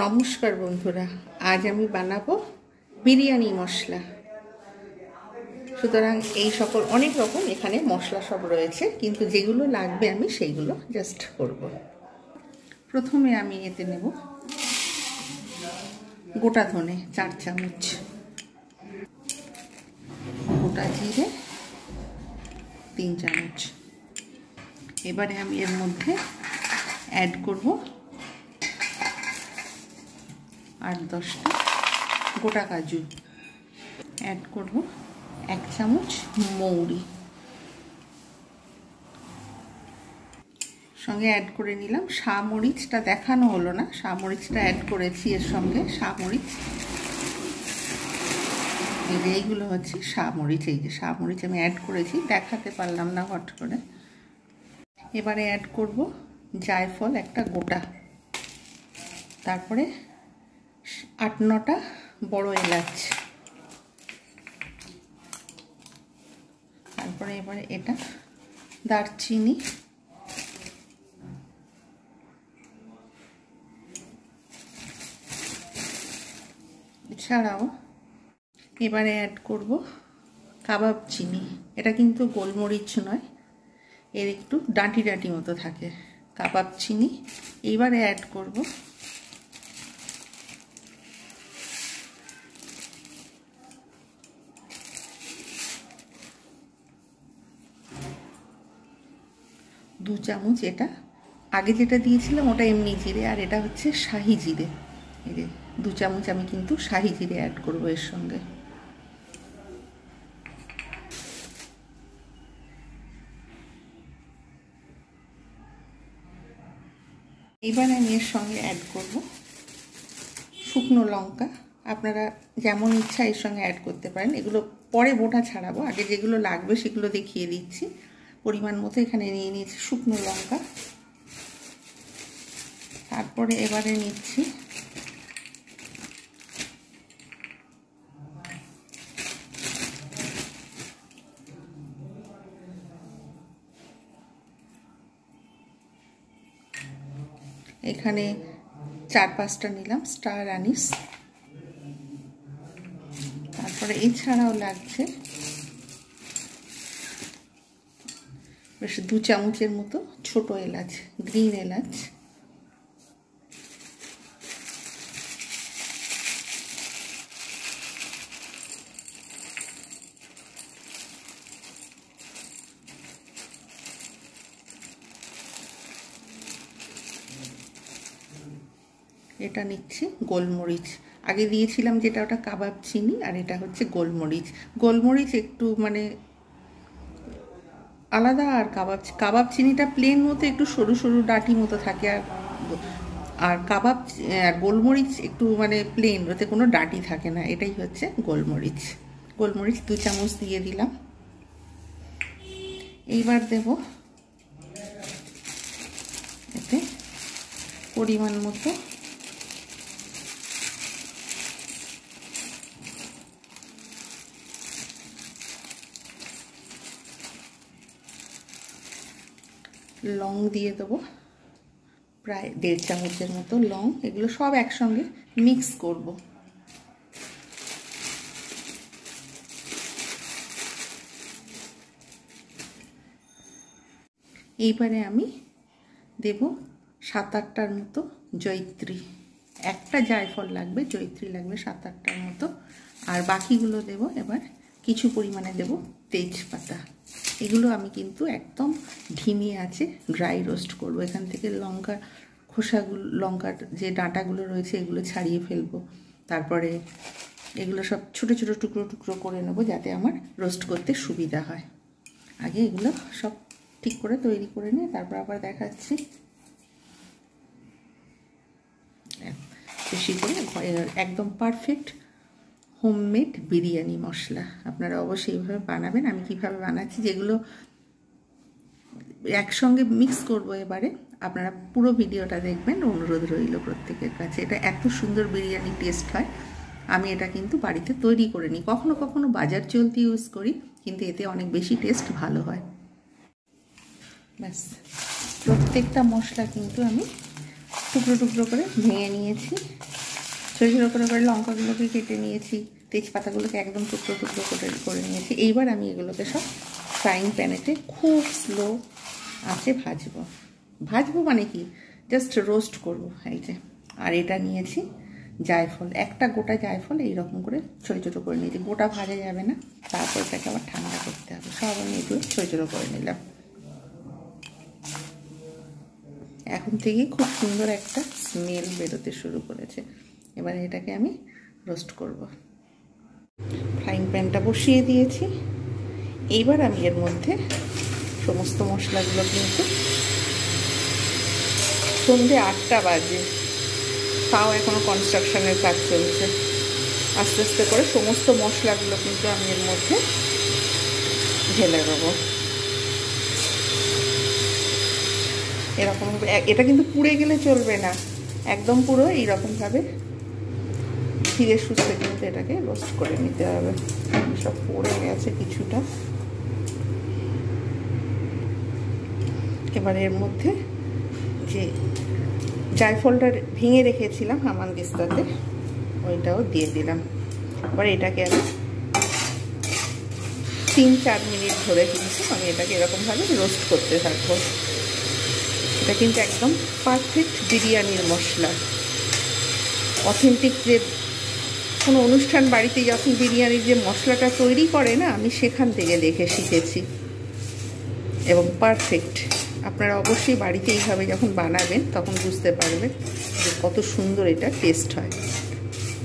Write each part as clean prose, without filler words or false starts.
নমস্কার বন্ধুরা, আজ আমি বানাবো বিরিয়ানি মশলা। সুতরাং এই সকল অনেক রকম এখানে মশলা সব রয়েছে, কিন্তু যেগুলো লাগবে আমি সেইগুলো জাস্ট করব। প্রথমে আমি এতে নেব গোটা ধনে 4 চামচ, গোটা জিরে 3 চামচ। এবারে আমি এর মধ্যে অ্যাড করব 8-10টা গোটা কাজু, অ্যাড করব 1 চামচ মৌরি, সঙ্গে অ্যাড করে নিলাম শামরিচটা, দেখানো হলো না, শামরিচটা অ্যাড করেছি এর সঙ্গে। শামরিচ এইগুলো হচ্ছে শামরিচ, এই যে শামরিচ আমি অ্যাড করেছি, দেখাতে পারলাম না হট করে। এবারে অ্যাড করব জায়ফল একটা গোটা, তারপরে 8-9টা বড় এলাচ, তারপরে এবারে এটা দারচিনি, এছাড়াও এবারে অ্যাড করব কাবাব চিনি। এটা কিন্তু গোলমরিচ নয়, এর একটু ডাঁটি ডাঁটি মতো থাকে কাবাব চিনি। এইবারে অ্যাড করব দু চামচ, এটা আগে যেটা দিয়েছিলাম ওটা এমনি জিরে, আর এটা হচ্ছে শাহি জিরে। এই যে 2 চামচ আমি কিন্তু শাহি জিরে অ্যাড করব এর সঙ্গে। এবার আমি এর সঙ্গে অ্যাড করব শুকনো লঙ্কা। আপনারা যেমন ইচ্ছা এর সঙ্গে অ্যাড করতে পারেন, এগুলো পরে বোটা ছাড়াবো, আগে যেগুলো লাগবে সেগুলো দেখিয়ে দিচ্ছি। পরিমাণ মতো এখানে নিয়ে নিয়েছি শুকনো লঙ্কা। তারপরে এবারে নিচ্ছি এখানে 4-5টা নিলাম স্টার অ্যানিস। তারপরে এছাড়াও লাগছে বেশ 2 চামচের মতো ছোট এলাচ, গ্রিন এলাচ। এটা নিচ্ছি গোলমরিচ, আগে দিয়েছিলাম যেটা ওটা কাবাব চিনি, আর এটা হচ্ছে গোলমরিচ। গোলমরিচ একটু মানে আলাদা, আর কাবাব চিনিটা প্লেন মতো একটু সরু সরু ডাঁটি মতো থাকে, আর কাবাব আর গোলমরিচ একটু মানে প্লেন, ওতে কোনো ডাঁটি থাকে না। এটাই হচ্ছে গোলমরিচ। গোলমরিচ 2 চামচ দিয়ে দিলাম। এইবার দেব এতে পরিমাণ মতো লং দিয়ে দেবো, প্রায় 1.5 চামচের মতো লং। এগুলো সব একসঙ্গে মিক্স করব। এইবারে আমি দেব 7-8টার মতো জয়িত্রী, একটা জায়ফল লাগবে, জয়িত্রী লাগবে 7-8টার মতো, আর বাকিগুলো দেব এবার কিছু পরিমাণে দেব তেজপাতা। এগুলো আমি কিন্তু একদম ধিমে আছে ড্রাই রোস্ট করব। এখান থেকে লঙ্কার খোসাগুলো, লঙ্কার যে ডাঁটাগুলো রয়েছে এগুলো ছাড়িয়ে ফেলবো। তারপরে এগুলো সব ছোট ছোট টুকরো টুকরো করে নেব, যাতে আমার রোস্ট করতে সুবিধা হয়। আগে এগুলো সব ঠিক করে তৈরি করে নিয়ে তারপর আবার দেখাচ্ছি। বেশি করে একদম পারফেক্ট হোমমেড বিরিয়ানি মশলা আপনারা অবশ্যই এইভাবে বানাবেন। আমি কিভাবে বানাচ্ছি, যেগুলো একসঙ্গে মিক্স করব এবারে, আপনারা পুরো ভিডিওটা দেখবেন, অনুরোধ রইল প্রত্যেকের কাছে। এটা এত সুন্দর বিরিয়ানি টেস্ট হয়। আমি এটা কিন্তু বাড়িতে তৈরি করে নিই, কখনো কখনো বাজার চলতি ইউজ করি, কিন্তু এতে অনেক বেশি টেস্ট ভালো হয়। ব্যাস, প্রত্যেকটা মশলা কিন্তু আমি টুকরো টুকরো করে ভেঙে নিয়েছি, ছোটো ছোটো করে লঙ্কাগুলোকে কেটে নিয়েছি, তেজপাতাগুলোকে একদম টুকরো টুকরো করে নিয়েছি। এইবার আমি এগুলোকে সব ফ্রাইং প্যানেতে খুব স্লো আঁচে ভাজবো মানে কি, জাস্ট রোস্ট করবো। এই যে, আর এটা নিয়েছি জায়ফল, একটা গোটা জায়ফল এইরকম করে ছোটো ছোটো করে নিয়েছি। গোটা ভাজা যাবে না, তারপর এটাকে আবার ঠান্ডা করতে হবে। সব আমি এগুলো ছোটো ছোটো করে নিলাম। এখন থেকেই খুব সুন্দর একটা স্মেল বেরোতে শুরু করেছে। এবার এটাকে আমি রোস্ট করব। ফ্রাইং প্যানটা বসিয়ে দিয়েছি। এইবার আমি এর মধ্যে সমস্ত মশলাগুলো, কিন্তু সন্ধ্যে 8টা বাজে, তাও এখনো কনস্ট্রাকশনের কাজ চলছে। আস্তে আস্তে করে সমস্ত মশলাগুলো কিন্তু আমি এর মধ্যে ঢেলে দেবো। এরকমভাবে, এটা কিন্তু পুড়ে গেলে চলবে না, একদম পুরো এইরকমভাবে ধীরে সুস্থে কিন্তু এটাকে রোস্ট করে নিতে হবে। সব পড়ে গেছে কিছুটা। এবার এর মধ্যে যে জায়ফলটা ভেঙে রেখেছিলাম হামানদিস্তাতে, ওইটাও দিয়ে দিলাম। এবার এটাকে আমি 3-4 মিনিট ধরে কিন্তু আমি এটাকে এরকমভাবে রোস্ট করতে থাকবো। এটা কিন্তু একদম পারফেক্ট বিরিয়ানির মশলা। অথেন্টিক যে কোনো অনুষ্ঠান বাড়িতে যখন বিরিয়ানির যে মশলাটা তৈরি করে না, আমি সেখান থেকে দেখে শিখেছি এবং পারফেক্ট। আপনারা অবশ্যই বাড়িতে এইভাবে যখন বানাবেন তখন বুঝতে পারবেন যে কত সুন্দর এটা টেস্ট হয়।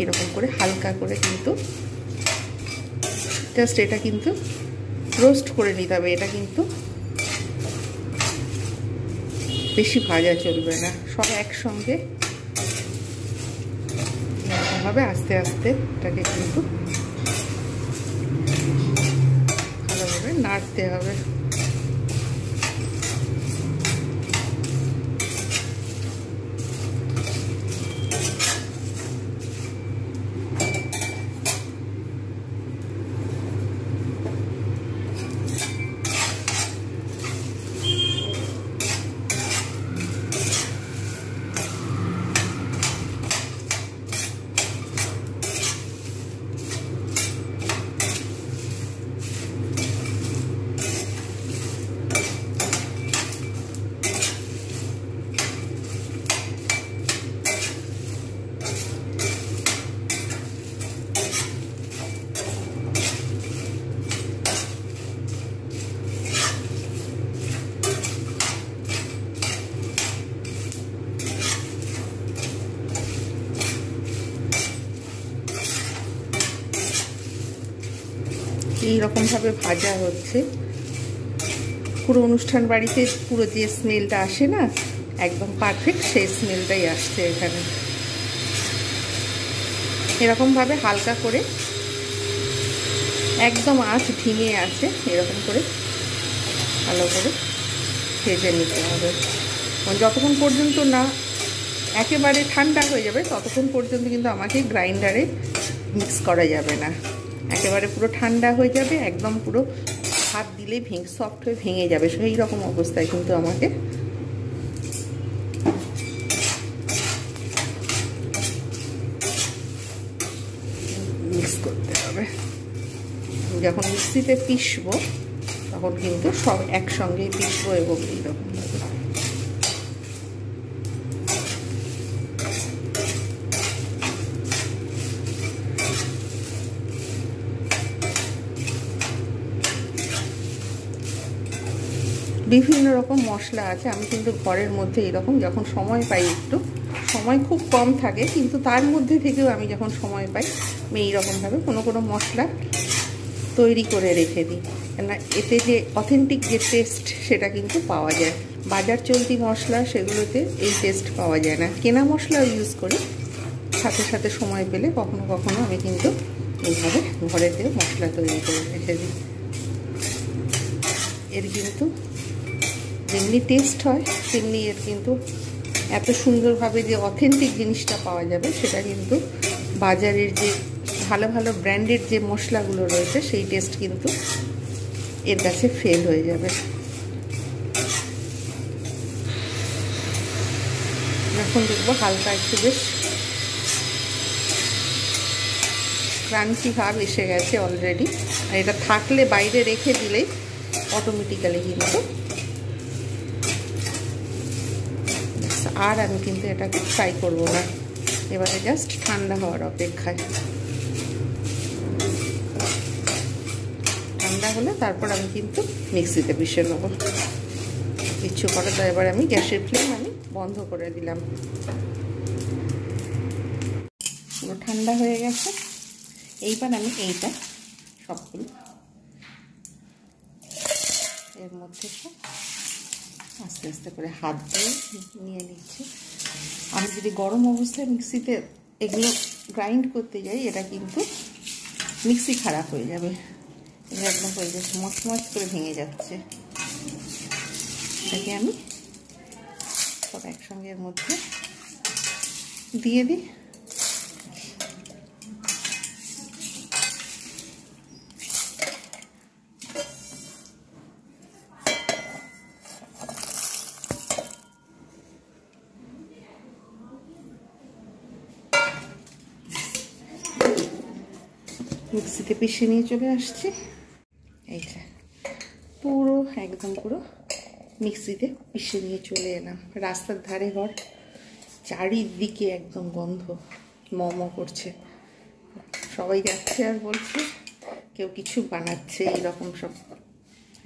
এরকম করে হালকা করে কিন্তু জাস্ট এটা কিন্তু রোস্ট করে নিতে হবে। এটা কিন্তু বেশি ভাজা চলবে না, সব একসঙ্গে এরকমভাবে আস্তে আস্তে এটাকে কিন্তু ভালোভাবে নাড়তে হবে। এইরকমভাবে ভাজা হচ্ছে। পুরো অনুষ্ঠান বাড়িতে পুরো যে স্মেলটা আসে না, একদম পারফেক্ট সেই স্মেলটাই আসছে এখানে। এরকমভাবে হালকা করে একদম আঁচ ধিমে আছে, এরকম করে ভালো করে ভেজে নিতে হবে। যতক্ষণ পর্যন্ত না একেবারে ঠান্ডা হয়ে যাবে ততক্ষণ পর্যন্ত কিন্তু আমাকে গ্রাইন্ডারে মিক্স করা যাবে না। একেবারে পুরো ঠান্ডা হয়ে যাবে, একদম পুরো হাত দিলেই সফট হয়ে ভেঙে যাবে, সেই রকম অবস্থায় কিন্তু আমাকে মিক্স করতে হবে। যখন মিক্সিতে পিসবো তখন কিন্তু সব একসঙ্গেই পিসবো এবং এইরকমভাবে বিভিন্ন রকম মশলা আছে। আমি কিন্তু ঘরের মধ্যে এরকম যখন সময় পাই, একটু সময় খুব কম থাকে কিন্তু তার মধ্যে থেকেও আমি যখন সময় পাই আমি এইরকমভাবে কোনো কোনো মশলা তৈরি করে রেখে দিই। কেননা এতে যে অথেন্টিক যে টেস্ট সেটা কিন্তু পাওয়া যায়। বাজার চলতি মশলা সেগুলোতে এই টেস্ট পাওয়া যায় না। কেনা মশলাও ইউজ করি, সাথে সাথে সময় পেলে কখনো কখনো আমি কিন্তু এইভাবে ঘরেতে মশলা তৈরি করে রেখে দিই। এর কিন্তু যেমনি টেস্ট হয় তেমনি এর কিন্তু এত সুন্দরভাবে যে অথেন্টিক জিনিসটা পাওয়া যাবে সেটা কিন্তু বাজারের যে ভালো ভালো ব্র্যান্ডেড যে মশলাগুলো রয়েছে সেই টেস্ট কিন্তু এর কাছে ফেল হয়ে যাবে। যখন যখন দেখবো হালকা একটু বেশ ক্রাঞ্চি ভাব এসে গেছে অলরেডি। আর এটা থাকলে বাইরে রেখে দিলেই অটোমেটিক্যালি কিন্তু, আর আমি কিন্তু এটা ফ্রাই করব না, এবারে জাস্ট ঠান্ডা হওয়ার অপেক্ষায়। ঠান্ডা হলে তারপর আমি কিন্তু মিক্সিতে পিষে নেব। কিচ্ছু করে তো এবার আমি গ্যাসের ফ্লেম আমি বন্ধ করে দিলাম। পুরো ঠান্ডা হয়ে গেছে। এইবার আমি এইটা সবগুলো এর মধ্যে সব আস্তে আস্তে করে হাত দিয়ে নিয়ে নিচ্ছি। আমি যদি গরম অবস্থায় মিক্সিতে এগুলো গ্রাইন্ড করতে যাই, এটা কিন্তু মিক্সি খারাপ হয়ে যাবে। এটা একদম হয়ে যাচ্ছে, মচমচ করে ভেঙে যাচ্ছে। এটাকে আমি সব একসঙ্গে এর মধ্যে দিয়ে দিই। মিক্সিতে পিষে নিয়ে চলে আসছি। এই যে পুরো একদম পুরো মিক্সিতে পিষে নিয়ে চলে এলাম। রাস্তার ধারে ঘর, চারিদিকে একদম গন্ধ মোমো করছে, সবাই যাচ্ছে আর বলছে, কেউ কিছু বানাচ্ছে এইরকম সব।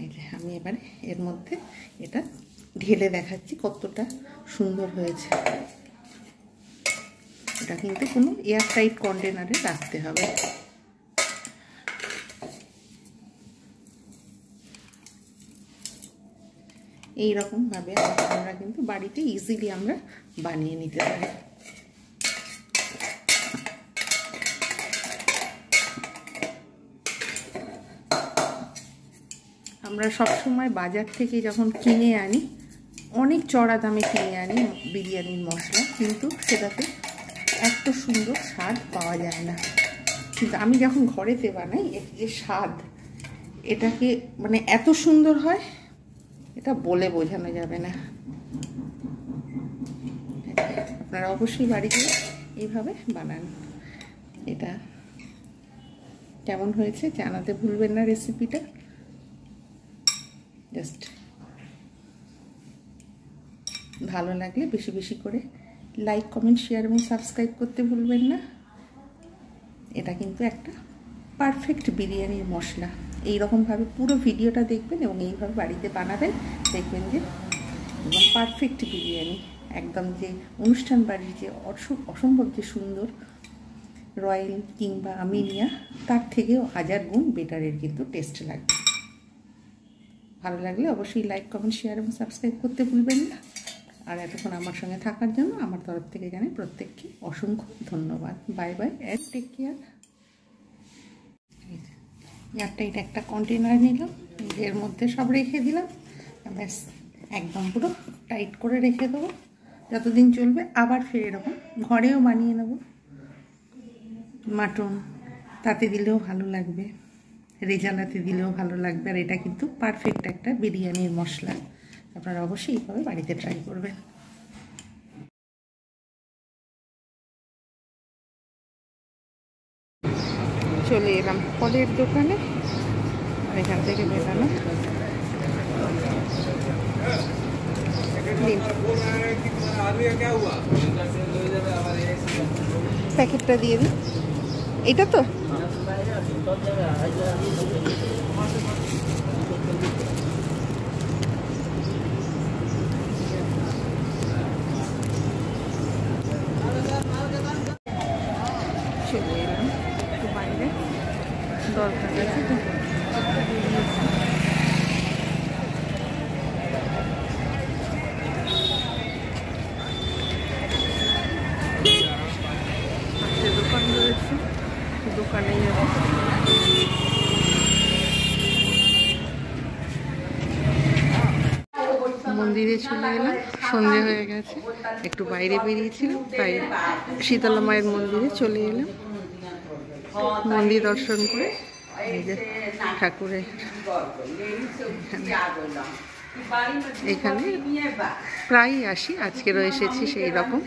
এই যে আমি এবারে এর মধ্যে এটা ঢেলে দেখাচ্ছি কতটা সুন্দর হয়েছে। এটা কিন্তু কোনো এয়ারটাইট কন্টেনারে রাখতে হবে। এইরকমভাবে আমরা কিন্তু বাড়িতে ইজিলি আমরা বানিয়ে নিতে পারি। আমরা সবসময় বাজার থেকে যখন কিনে আনি, অনেক চড়া দামে কিনে আনি বিরিয়ানির মশলা, কিন্তু সেটাতে এত সুন্দর স্বাদ পাওয়া যায় না। কিন্তু আমি যখন ঘরেতে বানাই, এর যে স্বাদ, এটাকে মানে এত সুন্দর হয়, এটা বলে বোঝানো যাবে না। আপনারা অবশ্যই বাড়িতে এইভাবে বানান। এটা কেমন হয়েছে জানাতে ভুলবেন না রেসিপিটা। জাস্ট ভালো লাগলে বেশি বেশি করে লাইক, কমেন্ট, শেয়ার এবং সাবস্ক্রাইব করতে ভুলবেন না। এটা কিন্তু একটা পারফেক্ট বিরিয়ানির মশলা। এইরকমভাবে পুরো ভিডিওটা দেখবেন এবং এইভাবে বাড়িতে বানাবেন, দেখবেন যে একদম পারফেক্ট বিরিয়ানি। একদম যে অনুষ্ঠান বাড়ির যে অসম্ভব যে সুন্দর রয়্যাল কিংবা আমিনিয়া, তার থেকেও 1000 গুণ বেটারের কিন্তু টেস্ট লাগবে। ভালো লাগলে অবশ্যই লাইক, কমেন্ট, শেয়ার এবং সাবস্ক্রাইব করতে ভুলবেন না। আর এতক্ষণ আমার সঙ্গে থাকার জন্য আমার তরফ থেকে জানাই প্রত্যেককে অসংখ্য ধন্যবাদ। Bye bye and take care. Airtight একটা কন্টেনার নিলাম, এর মধ্যে সব রেখে দিলাম। ব্যাস একদম পুরো টাইট করে রেখে দেবো, যতদিন চলবে। আবার ফের এরকম ঘরেও বানিয়ে নেব। মাটন তাতে দিলেও ভালো লাগবে, রেজালাতে দিলেও ভালো লাগবে। আর এটা কিন্তু পারফেক্ট একটা বিরিয়ানির মশলা। আপনারা অবশ্যই এইভাবে বাড়িতে ট্রাই করবেন। চলে এলাম ফলের দোকানে, আর এখান থেকে বেরানো প্যাকেটটা দিয়ে দিন। এটা তো চলে এলাম একটু বাইরে, দরকার আছে তো। দোকান রয়েছে, দোকানে মন্দিরে চলে এলাম। সন্ধে হয়ে গেছে, একটু বাইরে বেরিয়েছিলাম, তাই শীতলা মায়ের মন্দিরে চলে এলাম। মন্দির দর্শন করে এই যে ঠাকুরের এখানে প্রায়ই আসি, আজকেরও এসেছি সেই রকম।